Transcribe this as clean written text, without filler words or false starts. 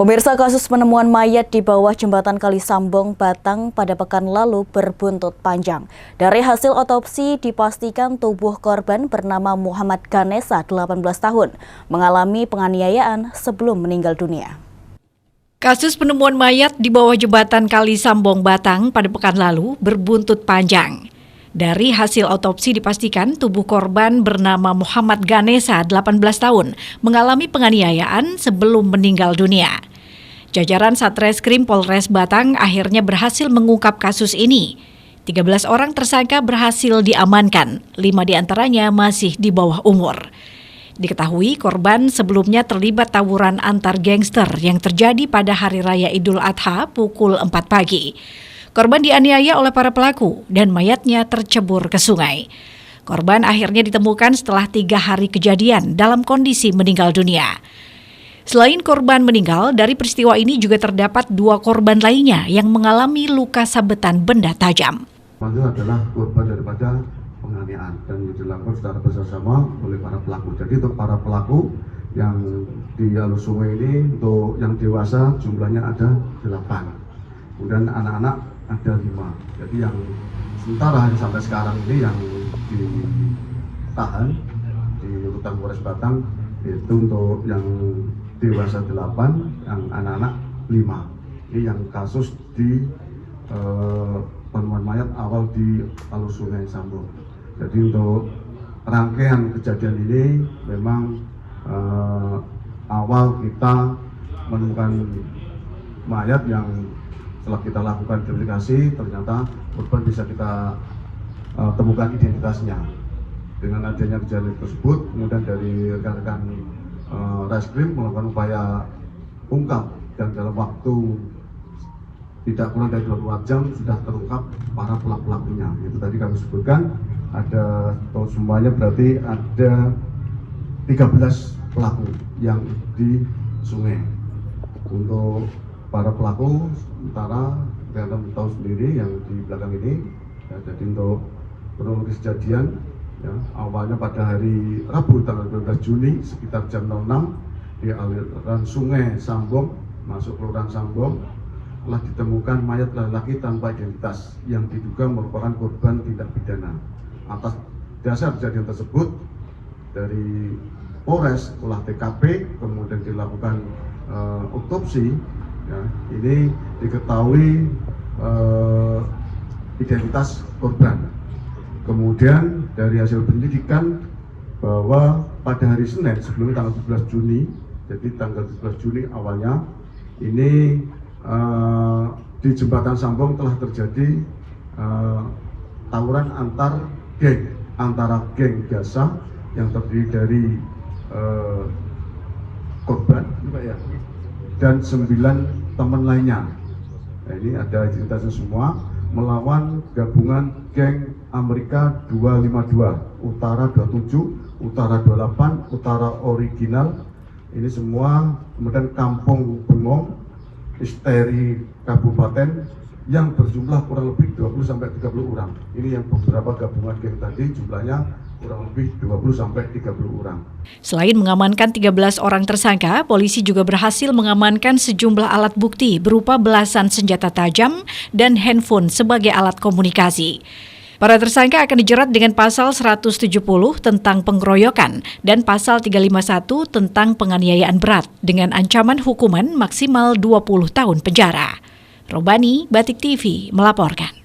Pemirsa, kasus penemuan mayat di bawah jembatan Kali Sambong, Batang pada pekan lalu berbuntut panjang. Dari hasil otopsi dipastikan tubuh korban bernama Muhammad Ganesa, 18 tahun, mengalami penganiayaan sebelum meninggal dunia. Kasus penemuan mayat di bawah jembatan Kali Sambong, Batang pada pekan lalu berbuntut panjang. Dari hasil otopsi dipastikan tubuh korban bernama Muhammad Ganesa, 18 tahun, mengalami penganiayaan sebelum meninggal dunia. Jajaran Satreskrim Polres Batang akhirnya berhasil mengungkap kasus ini. 13 orang tersangka berhasil diamankan, 5 diantaranya masih di bawah umur. Diketahui korban sebelumnya terlibat tawuran antar gangster yang terjadi pada Hari Raya Idul Adha pukul 4 pagi. Korban dianiaya oleh para pelaku dan mayatnya tercebur ke sungai. Korban akhirnya ditemukan setelah 3 hari kejadian dalam kondisi meninggal dunia. Selain korban meninggal, dari peristiwa ini juga terdapat 2 korban lainnya yang mengalami luka sabetan benda tajam. Itu adalah korban daripada penganiayaan dan dilakukan secara bersama oleh para pelaku. Jadi untuk para pelaku yang di alur sungai ini, untuk yang dewasa jumlahnya ada 8. Kemudian anak-anak ada 5. Jadi yang sementara sampai sekarang ini yang ditahan di rutan Polres Batang itu untuk yang dewasa 8, yang anak-anak 5. Ini yang kasus di penemuan mayat awal di alur sungai Sambong. Jadi untuk rangkaian kejadian ini memang awal kita menemukan mayat yang setelah kita lakukan identifikasi ternyata korban bisa kita temukan identitasnya. Dengan adanya kejadian tersebut, kemudian dari rekan-rekan Reskrim melakukan upaya ungkap dan dalam waktu tidak kurang dari 24 jam sudah terungkap para pelaku-pelakunya. Itu tadi kami sebutkan ada semuanya berarti ada 13 pelaku yang di sungai. Untuk para pelaku sementara kalian tahu sendiri yang di belakang ini ya, jadi untuk kronologis kejadian ya, awalnya pada hari Rabu tanggal 12 Juni sekitar jam 06 di aliran sungai Sambong masuk kelurahan Sambong telah ditemukan mayat laki-laki tanpa identitas yang diduga merupakan korban tindak pidana. Atas dasar kejadian tersebut dari Polres olah TKP kemudian dilakukan otopsi. Ya, ini diketahui identitas korban. Kemudian dari hasil penyelidikan bahwa pada hari Senin sebelum tanggal 17 Juni, jadi tanggal 17 Juni awalnya ini di jembatan Sambong telah terjadi tawuran antara geng Gasa yang terdiri dari korban dan 9 teman lainnya. Nah, ini ada identitasnya semua melawan gabungan geng Amerika 252, Utara 27, Utara 28, Utara Original. Ini semua kemudian Kampung Bengong, Isteri Kabupaten yang berjumlah kurang lebih 20-30 orang. Ini yang beberapa gabungan geng tadi jumlahnya kurang lebih 20-30 orang. Selain mengamankan 13 orang tersangka, polisi juga berhasil mengamankan sejumlah alat bukti berupa belasan senjata tajam dan handphone sebagai alat komunikasi. Para tersangka akan dijerat dengan pasal 170 tentang pengeroyokan dan pasal 351 tentang penganiayaan berat dengan ancaman hukuman maksimal 20 tahun penjara. Robani, Batik TV melaporkan.